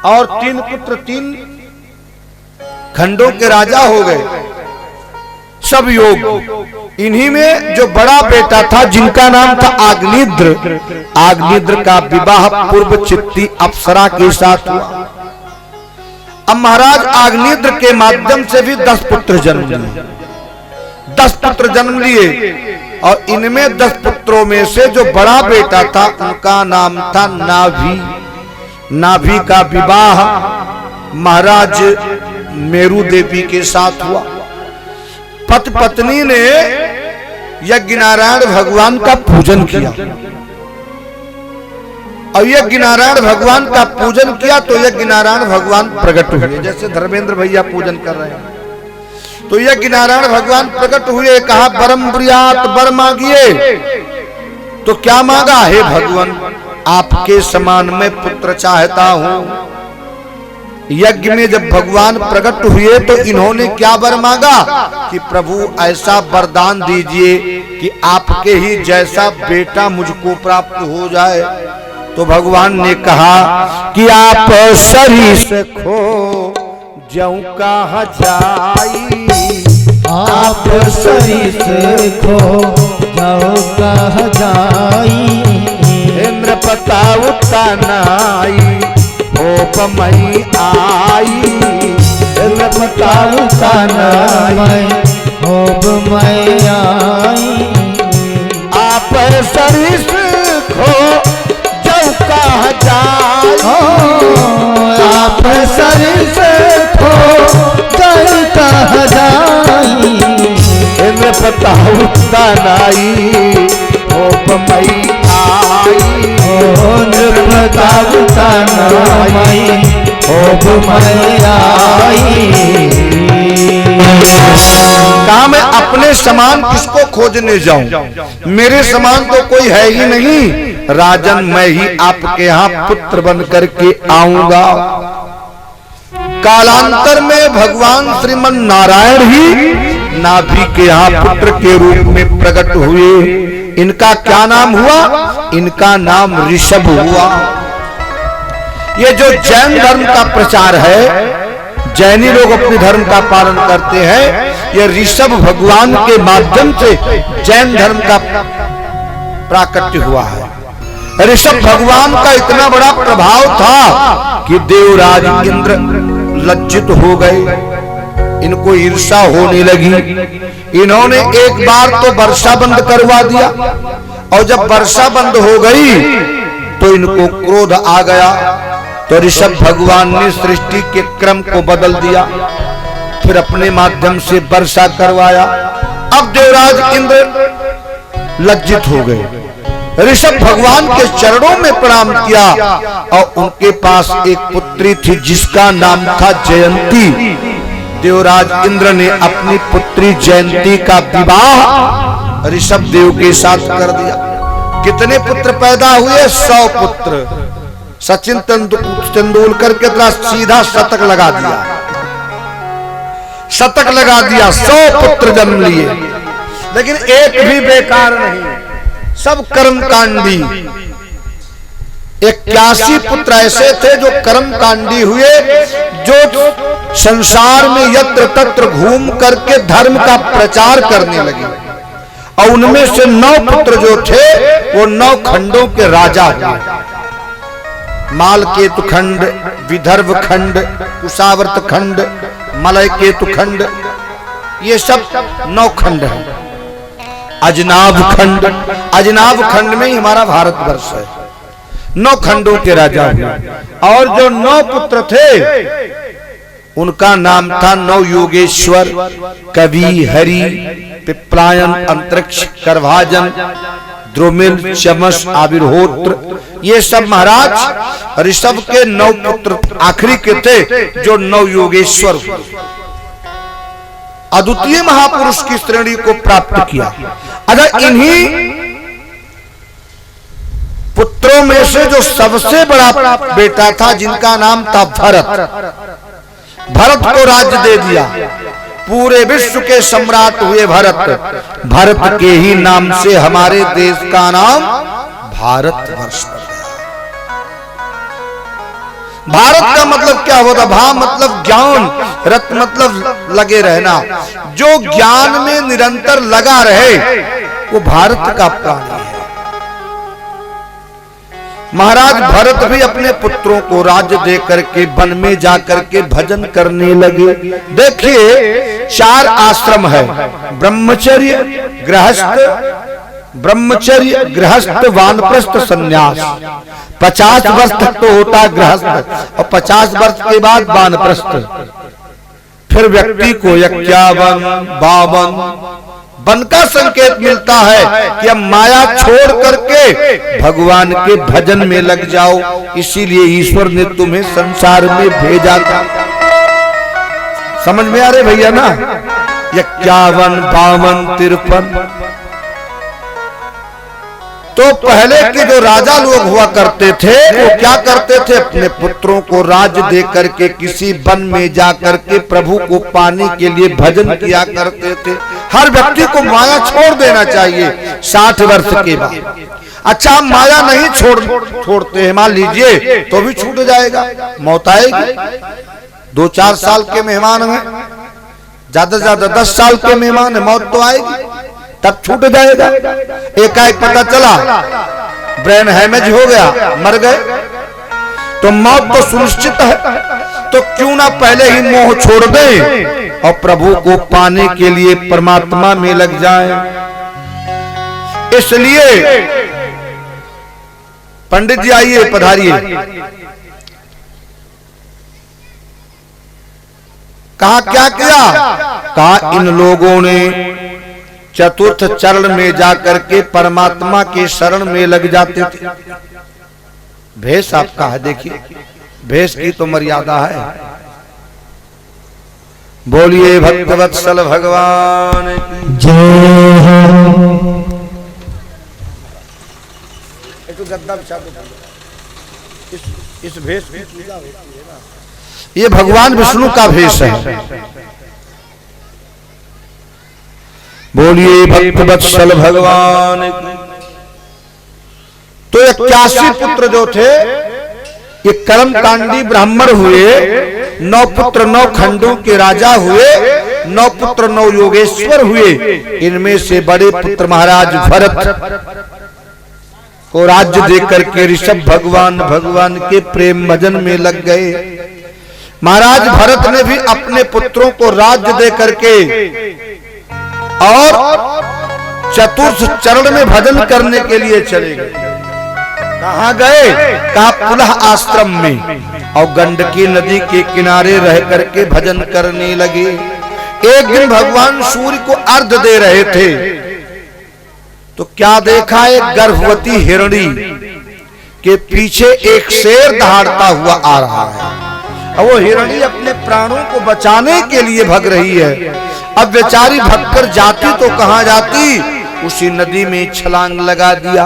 और 3 पुत्र 3 खंडों के राजा हो गए, सब योग। इन्हीं में जो बड़ा बेटा था, जिनका नाम था आग्निद्र, आग्निद्र का विवाह पूर्व चित्ती अप्सरा के साथ हुआ। अब महाराज आग्निद्र के माध्यम से भी 10 पुत्र जन्म लिए। 10 पुत्र जन्म लिए और इनमें 10 पुत्रों में से जो बड़ा बेटा था, उनका नाम था नाभि। नाभि का विवाह महाराज मेरू देवी के साथ हुआ। पति पत्नी ने यज्ञ नारायण भगवान का पूजन किया। और यज्ञ नारायण भगवान का पूजन किया तो यज्ञ नारायण भगवान प्रकट हुए। जैसे धर्मेंद्र भैया पूजन कर रहे हैं, तो यज्ञ नारायण भगवान प्रकट हुए। कहा परम प्रियात वर मांगिए। तो क्या मांगा? हे भगवान, आपके समान में पुत्र चाहता हूं। यज्ञ में जब भगवान प्रकट हुए तो इन्होंने क्या वर मांगा कि प्रभु ऐसा वरदान दीजिए कि आपके ही जैसा बेटा मुझको प्राप्त हो जाए। तो भगवान ने कहा कि आप सरीस खो जऊ कहाँ जाई, आप सरीस खो जऊ कहाँ जाई। इंद्र प्रताप तनाई होपमई आई, इंद्र प्रताप तनाई होपमई आई। आप सरीस खो जऊ कहाँ जाई, आप सरीस खो जऊ कहाँ जाई। इंद्र प्रताप तनाई होपमई आई, इंद्र प्रताप तनाई होपमई आई। कहा मैं अपने समान किसको खोजने जाऊं? मेरे समान तो कोई है ही नहीं। राजन मैं ही आपके यहाँ पुत्र बन करके आऊंगा। कालांतर में भगवान श्रीमन नारायण ही नाभि के यहाँ पुत्र के रूप में प्रकट हुए। इनका क्या नाम हुआ? इनका नाम ऋषभ हुआ। ये जो जैन धर्म का प्रचार है, जैनी लोग अपने धर्म का पालन करते हैं, ये ऋषभ भगवान के माध्यम से जैन धर्म का प्राकट्य हुआ है। ऋषभ भगवान का इतना बड़ा प्रभाव था कि देवराज इंद्र लज्जित हो गए, इनको ईर्ष्या होने लगी। इन्होंने एक बार तो वर्षा बंद करवा दिया, और जब वर्षा बंद हो गई तो इनको क्रोध आ गया। तो ऋषभ भगवान ने सृष्टि के क्रम को बदल दिया, फिर अपने माध्यम से वर्षा करवाया। अब देवराज इंद्र लज्जित हो गए, ऋषभ भगवान के चरणों में प्रणाम किया, और उनके पास एक पुत्री थी जिसका नाम था जयंती। देवराज इंद्र ने अपनी पुत्री जयंती का विवाह ऋषभ देव के साथ कर दिया। कितने पुत्र पैदा हुए? 100 पुत्र। सचिन तेंदुलकर के तरह सीधा शतक लगा दिया, शतक लगा दिया। 100 पुत्र जन्म लिए, लेकिन एक भी बेकार नहीं, सब कर्मकांडी। 81 पुत्र ऐसे थे जो कर्मकांडी हुए, जो संसार में यत्र तत्र घूम करके धर्म का प्रचार करने लगे। और उनमें से 9 पुत्र जो थे वो 9 खंडों के राजा हुए। मालकेतु खंड, विदर्भ खंड, कुशावर्त खंड, मलय केतु खंड, ये सब 9 खंड है। अजनाब खंड, अजनाब खंड में ही हमारा भारतवर्ष है। 9 खंडों के राजा हुए। और जो 9 पुत्र थे उनका नाम था 9 योगेश्वर, कवि, हरि, पिपलायन, अंतरिक्ष, करभाजन, द्रुमिल, चमस, आविर्होत्र। ये सब महाराज ऋषभ के 9 पुत्र आखिरी के थे जो 9 योगेश्वर अद्वितीय महापुरुष की श्रेणी को प्राप्त किया। अगर इन्हीं पुत्रों में से जो सबसे बड़ा बेटा था, जिनका नाम था भरत, भरत को राज्य दे दिया। पूरे विश्व के सम्राट हुए भरत। भरत के ही नाम से हमारे देश का नाम भारतवर्ष पड़ गया। भारत का मतलब क्या होता? भा मतलब ज्ञान, रत मतलब लगे रहना। जो ज्ञान में निरंतर लगा रहे वो भारत का प्राणी है। महाराज भरत भी अपने पुत्रों को राज्य दे करके वन में जाकर के भजन करने लगे। देखिए 4 आश्रम है, ब्रह्मचर्य, गृहस्थ, वानप्रस्थ, सन्यास। 50 वर्ष तक तो होता है गृहस्थ, और 50 वर्ष के बाद वानप्रस्थ। फिर व्यक्ति को 51, 52 वन का संकेत मिलता है कि अब माया छोड़ करके भगवान के भजन में लग जाओ। इसीलिए ईश्वर ने तुम्हें संसार में भेजा था। समझ में आ रहे भैया ना? 51, 52, 53। तो पहले के जो राजा लोग हुआ करते थे वो क्या करते थे? अपने पुत्रों को राज्य दे करके किसी वन में जा करके प्रभु को पाने के लिए भजन किया करते थे। हर व्यक्ति को माया छोड़ देना चाहिए 60 वर्ष के बाद। अच्छा, माया नहीं छोड़ते हैं, मान लीजिए तो भी छूट जाएगा, मौत आएगी। 2-4 साल के मेहमान हैं, ज्यादा से ज्यादा 10 साल के मेहमान है, मौत तो आएगी, तब छूट जाएगा। एकाएक पता चला ब्रेन हैमेज हो गया, मर गए, तो मौत तो सुनिश्चित है। तो क्यों ना पहले ही मोह छोड़ दें और प्रभु को पाने के लिए परमात्मा में लग जाएं। इसलिए पंडित जी आइए, पधारिए। कहा क्या किया? कहा इन लोगों ने चतुर्थ चरण में जाकर के परमात्मा के शरण में लग जाते थे। भेष आपका है, देखिए भेष की तो मर्यादा है। बोलिए भक्तवत्सल भगवान की जय। गद्दा बिछा दो। इस भेष की पूजा होती है ना, ये भगवान विष्णु का भेष है। बोलिए भक्त वत्सल भगवान। तो 81 पुत्र जो थे ये कर्मकांडी ब्राह्मण हुए, 9 पुत्र 9 खंडों के राजा हुए, 9 पुत्र 9 योगेश्वर हुए। इनमें से बड़े पुत्र महाराज भरत को राज्य देकर के ऋषभ भगवान के प्रेम भजन में लग गए। महाराज भरत ने भी अपने पुत्रों को राज्य दे करके और चतुर्थ चरण में भजन करने के लिए चले गए। कहाँ गए? कहा पुनः आश्रम में, और गंडकी नदी के किनारे रह करके भजन करने लगे। एक दिन भगवान सूर्य को अर्घ दे रहे थे तो क्या देखा? एक गर्भवती हिरणी के पीछे एक शेर दहाड़ता हुआ आ रहा है। अब वो हिरणी अपने प्राणों को बचाने के लिए भग रही है। अब बेचारी भगकर जाती तो कहां जाती? उसी नदी में छलांग लगा दिया।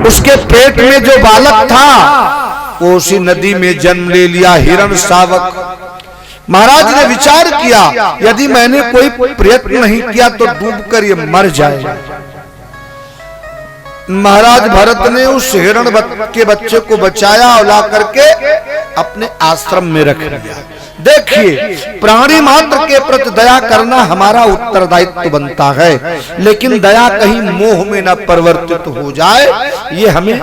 उसके पेट में जो बालक था वो उसी नदी में जन्म ले लिया, हिरण शावक। महाराज ने विचार किया यदि मैंने कोई प्रयत्न नहीं किया तो डूबकर ये मर जाएगा। महाराज भरत ने उस हिरण के बच्चे को बचाया और ला करके अपने आश्रम में रख लिया। देखिए, प्राणी मात्र के प्रति दया करना हमारा उत्तरदायित्व बनता है, लेकिन दया कहीं मोह में न परिवर्तित हो जाए, ये हमें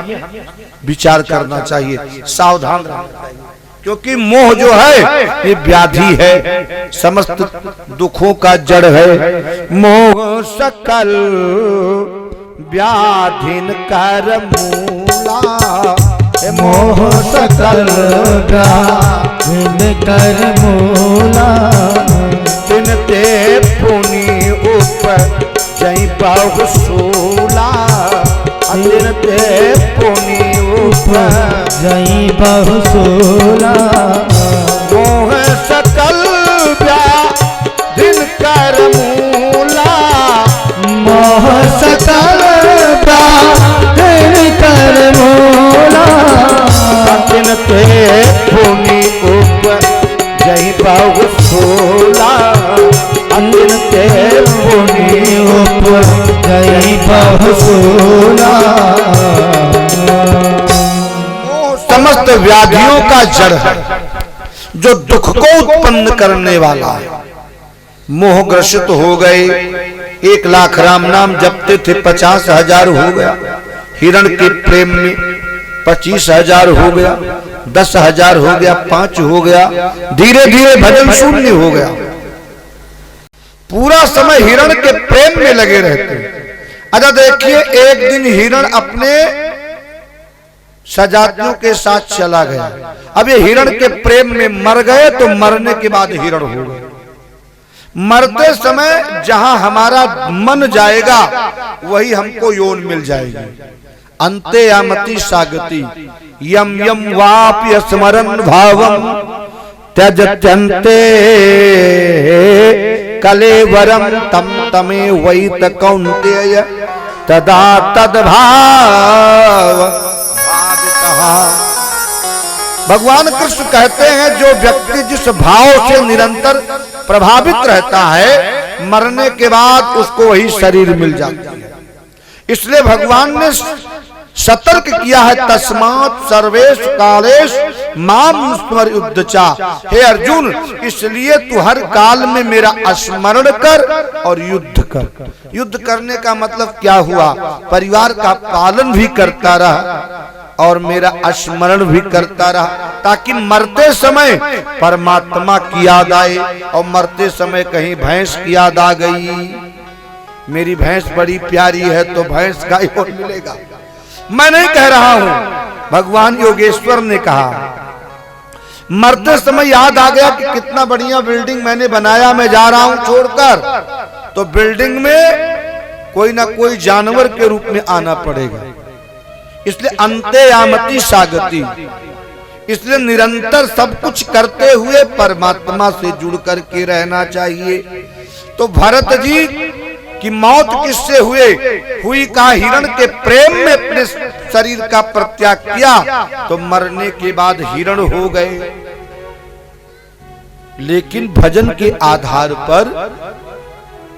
विचार करना चाहिए, सावधान रहना चाहिए। क्योंकि मोह जो है ये व्याधि है, समस्त दुखों का जड़ है। मोह सकल व्याधिन कर मूला, मोह सकल व्याधिन कर मूला। तिन ते पुनि उपजै बहुसूला, तिन ते पुनि उपजै बहुसूला। मोह सकल व्याधिन कर मूला, मोह सकल व्याधिन कर मूला। तिन ते पुनि उपजै बहुसूला, तिन ते पुनि उपजै बहुसूला। समस्त व्याधियों का जड़ है, जो दुख को उत्पन्न करने वाला है। मोह ग्रसित हो गए, 1 लाख राम नाम जपते थे 50,000 हो गया। हिरण के प्रेम में 25,000 हो गया, 10,000 हो गया, 5 हो गया। धीरे धीरे भजन शून्य हो गया। पूरा समय हिरण के प्रेम में लगे रहते। अच्छा देखिए, एक दिन हिरण अपने सजातियों के साथ चला गया। अब ये हिरण के प्रेम में मर गए तो मरने के बाद हिरण हो गए। मरते समय जहां हमारा मन जाएगा वही हमको योन मिल जाएगी। अंते यामति सागति यम यम वाप्य स्मरन भावम त्यजत्यन्ते कलेवरम तम तमे वैत कौन्तेय तदा तद्भाव। भगवान कृष्ण कहते हैं जो व्यक्ति जिस भाव से निरंतर प्रभावित रहता है, मरने के बाद उसको वही शरीर मिल जाता है। इसलिए भगवान ने सतर्क किया है, तस्मात् सर्वेश कालेश माम स्मरयुद्धचा। हे अर्जुन, इसलिए तू हर काल में मेरा स्मरण कर और युद्ध कर। युद्ध करने का मतलब क्या हुआ? परिवार का पालन भी करता रहा और मेरा स्मरण भी करता रहा, ताकि मरते समय परमात्मा की याद आए। और मरते समय कहीं भैंस की याद आ गई, मेरी भैंस बड़ी प्यारी है, तो भैंस गाय को मिलेगा। मैं नहीं कह रहा हूं, भगवान योगेश्वर ने कहा। मरते समय याद आ गया कि कितना बढ़िया बिल्डिंग मैंने बनाया, मैं जा रहा हूं छोड़कर, तो बिल्डिंग में कोई ना कोई जानवर के रूप में आना पड़ेगा। इसलिए अंते यामति सागति, इसलिए निरंतर सब कुछ करते हुए परमात्मा से जुड़ करके रहना चाहिए। तो भरत जी कि मौत किससे हुई कहा हिरण के प्रेम में अपने शरीर का परित्याग किया तो मरने के बाद हिरण हो गए। लेकिन भजन के आधार पर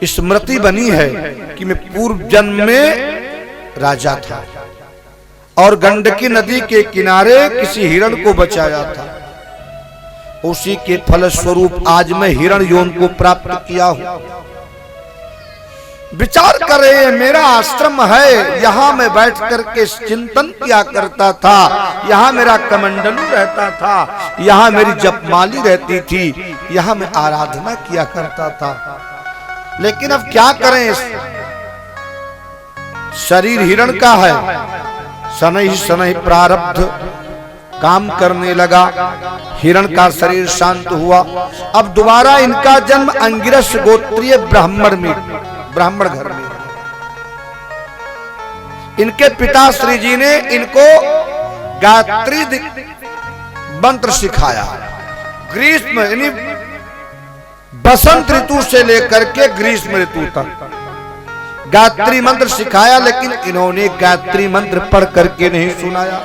स्मृति बनी है कि मैं पूर्व जन्म में राजा था और गंडकी नदी के किनारे किसी हिरण को बचाया था। उसी के फलस्वरूप आज मैं हिरण योन को प्राप्त किया हूं। विचार कर रहे हैं, मेरा आश्रम है, यहाँ मैं बैठ करके चिंतन किया करता था, यहाँ मेरा कमंडलू रहता था, यहाँ मेरी जपमाली रहती थी, यहाँ मैं आराधना किया करता था। लेकिन अब क्या करें, शरीर हिरण का है, शनैः शनैः प्रारब्ध काम करने लगा, हिरण का शरीर शांत हुआ। अब दोबारा इनका जन्म अंगिरस गोत्रीय ब्राह्मण घर में। इनके पिता श्री जी ने इनको गायत्री मंत्र सिखाया। ग्रीष्म यानी बसंत ऋतु से लेकर के ग्रीष्म ऋतु तक गायत्री मंत्र सिखाया, लेकिन इन्होंने गायत्री मंत्र पढ़ करके नहीं सुनाया।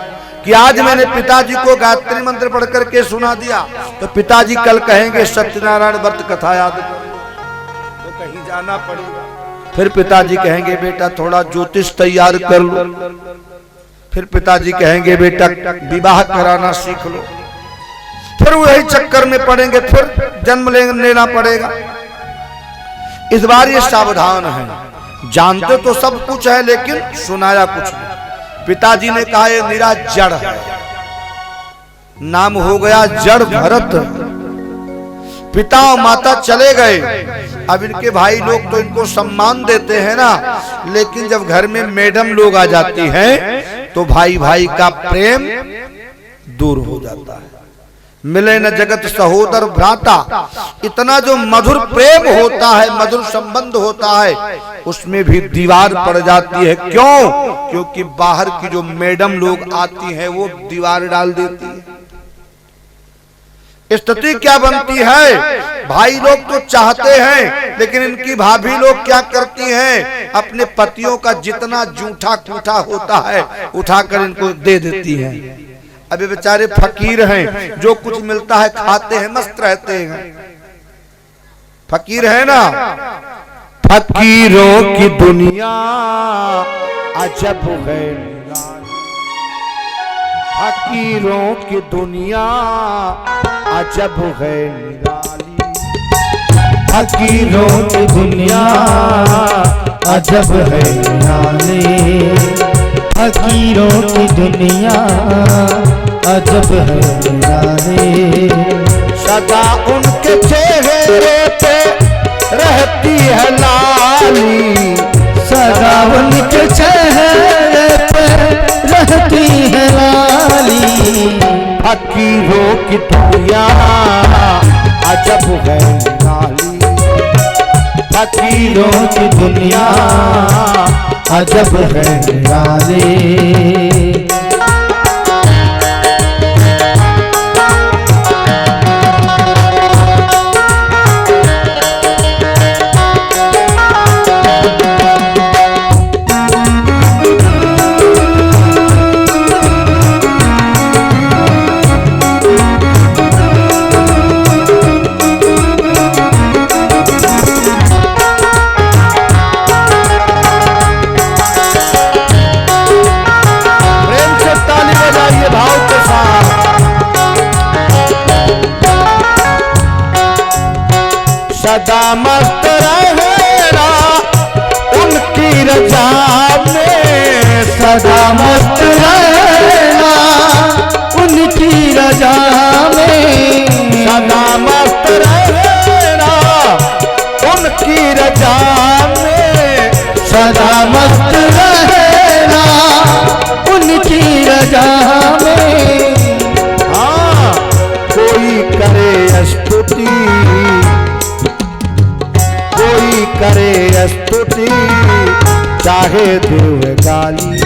कि आज मैंने पिताजी को गायत्री मंत्र पढ़ करके सुना दिया तो पिताजी कल कहेंगे सत्यनारायण व्रत कथा याद करो, तो कहीं जाना पड़ेगा। फिर पिताजी कहेंगे बेटा थोड़ा ज्योतिष तैयार कर लो, फिर पिताजी कहेंगे बेटा विवाह कराना सीख लो, फिर वही चक्कर में पड़ेंगे, फिर जन्म लेना पड़ेगा। इस बार ये सावधान है, जानते तो सब कुछ है लेकिन सुनाया कुछ नहीं। पिताजी ने कहा ये मेरा जड़ है, नाम हो गया जड़ भरत। पिता और माता चले गए, अब इनके भाई लोग तो इनको सम्मान देते हैं ना, लेकिन जब घर में मैडम लोग आ जाती हैं तो भाई भाई का प्रेम दूर हो जाता है। मिले न जगत सहोदर भ्राता, इतना जो मधुर प्रेम होता है, मधुर संबंध होता है, उसमें भी दीवार पड़ जाती है। क्यों? क्योंकि बाहर की जो मैडम लोग आती हैं वो दीवार डाल देती है। स्थिति क्या बनती है, भाई लोग तो चाहते हैं लेकिन इनकी भाभी लोग क्या करती हैं, अपने पतियों का जितना जूठा कूठा होता है उठाकर इनको दे देती हैं। अभी बेचारे फकीर हैं, जो कुछ मिलता है खाते हैं, मस्त रहते हैं। फकीर है ना, फकीरों की दुनिया अजब है, फकीरों की दुनिया अजब है निराली, फकीरों की दुनिया अजब है निराली, फकीरों की दुनिया अजब है निराली। सदा उनके चेहरे पे रहती है लाली, सदा उनके चेहरे पे रहती है लाली। फकीरों की दुनिया अजब है निराली, फकीरों की दुनिया अजब है निराली। सदा मस्त रहेगा उनकी रजा में, सदा मस्त रहेगा उनकी रजा में, सदा मस्त रहेगा उनकी रजा में, सदा मस्त रहेगा उनकी रजा में। हाँ, कोई करे स्तुति, कोई करे स्तुति चाहे देव गाली,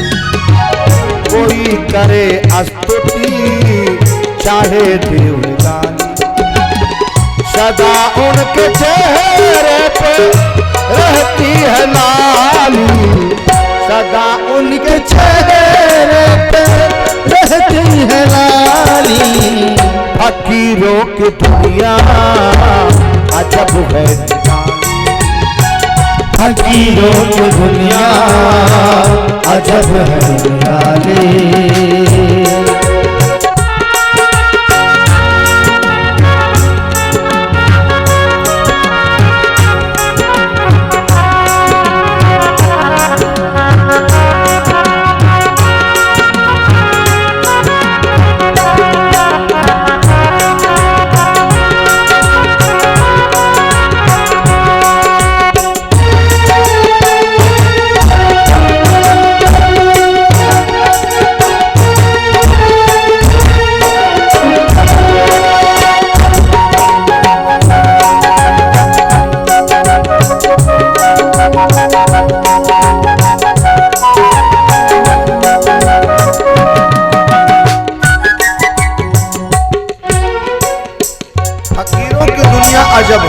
कोई करे स्तुति चाहे देव गाली। सदा उनके चेहरे पे रहती है लाली, सदा उनके चेहरे पे रहती है लाली। फकीरों की दुनिया अजब है, फकीरों की दुनिया अजब है निराली। अजब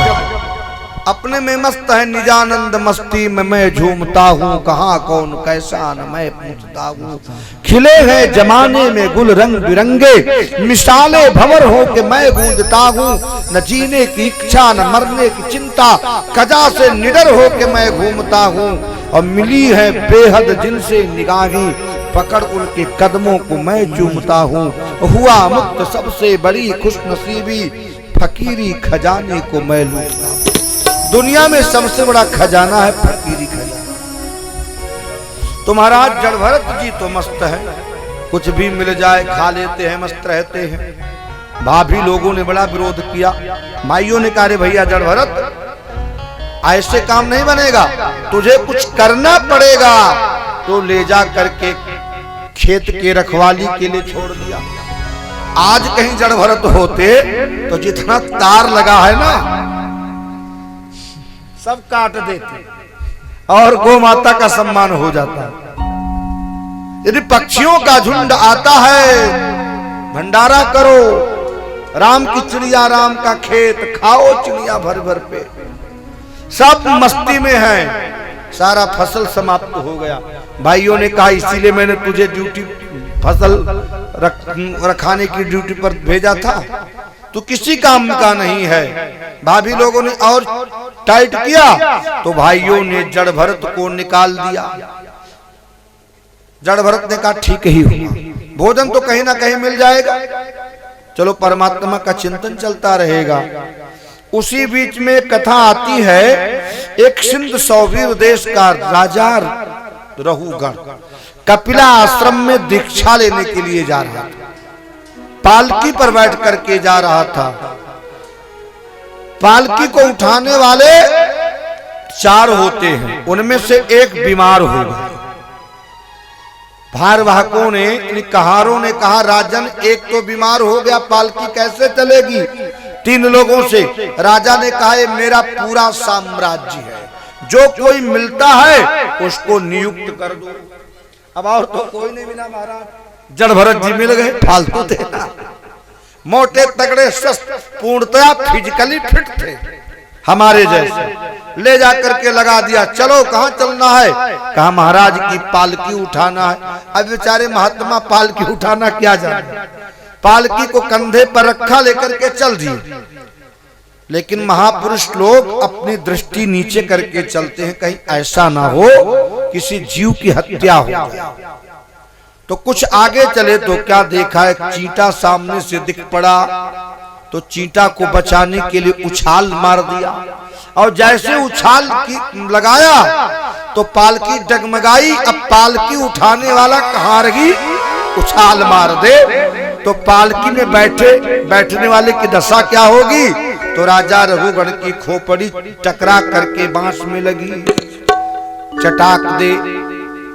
अपने में मस्त है, निजानंद मस्ती में मैं झूमता हूँ, कहाँ कौन कैसा न मैं पूछता हूँ। खिले हैं जमाने में गुल रंग बिरंगे, मिसाले भंवर हो के मैं गूंजता हूँ। न जीने की इच्छा न मरने की चिंता, कजा से निडर हो के मैं घूमता हूँ। और मिली है बेहद जिनसे निगाहें, पकड़ उनके कदमों को मैं चूमता हूँ। हुआ मुक्त सबसे बड़ी खुशनसीबी, फकीरी खजाने को मैं लूटता हूँ। दुनिया में सबसे बड़ा खजाना है फकीरी खजाना। तो महाराज जड़ भरत जी तो मस्त है, कुछ भी मिल जाए खा लेते हैं, मस्त रहते हैं। भाभी लोगों ने बड़ा विरोध किया, माइयों ने कहा रे भैया जड़ भरत ऐसे काम नहीं बनेगा, तुझे कुछ करना पड़ेगा। तो ले जा करके खेत के रखवाली के लिए छोड़ दिया। आज कहीं जड़ भरत होते तो जितना तार लगा है ना सब काट देते और गौ माता का सम्मान हो जाता। यदि पक्षियों का झुंड आता है, भंडारा करो, राम की चिड़िया राम का खेत खाओ, चिड़िया भर भर पे, सब मस्ती में है, सारा फसल समाप्त हो गया। भाइयों ने कहा इसीलिए मैंने तुझे ड्यूटी फसल रखाने की ड्यूटी पर भेजा था, तू किसी काम का नहीं है। भाभी लोगों ने और टाइट किया तो भाइयों ने जड़ भरत को निकाल दिया। जड़ भरत ने कहा ठीक ही हुआ, भोजन तो कहीं ना कहीं मिल जाएगा, चलो परमात्मा का चिंतन चलता रहेगा। उसी बीच में कथा आती है, एक सिंध सौवीर देश का राजा रहुगण कपिला आश्रम में दीक्षा लेने के लिए जा रहा था। पालकी पर बैठ करके जा रहा था। पालकी को उठाने वाले 4 होते हैं, उनमें से एक बीमार हो गया। भारवाहकों ने, कहारों ने कहा राजन एक तो बीमार हो गया, पालकी कैसे चलेगी 3 लोगों से। राजा ने कहा ये मेरा पूरा साम्राज्य है, जो कोई मिलता है उसको नियुक्त कर दो। अब और तो कोई नहीं मिला महाराज, जड़ भरत जी मिल गए, फालतू थे ना, मोटे तगड़े स्वस्थ पूर्णतया फिजिकली फिट थे हमारे जैसे। ले जा करके लगा दिया, चलो कहाँ चलना है, कहा महाराज की पालकी उठाना है। अब बेचारे महात्मा पालकी उठाना क्या जाने, पालकी को कंधे पर रखा, लेकर के चल दिए। लेकिन महापुरुष लोग अपनी दृष्टि नीचे करके चलते हैं, कहीं ऐसा ना हो किसी जीव की हत्या हो जाए। तो कुछ आगे चले तो क्या देखा, एक चींटा सामने से दिख पड़ा, तो चींटा को बचाने के लिए उछाल मार दिया। और जैसे उछाल की लगाया तो पालकी डगमगाई। अब पालकी उठाने वाला कहाँ रही, उछाल मार दे तो पालकी में बैठने वाले की दशा क्या होगी। तो राजा रघुगण की खोपड़ी टकरा करके बांस में लगी, चटाक दे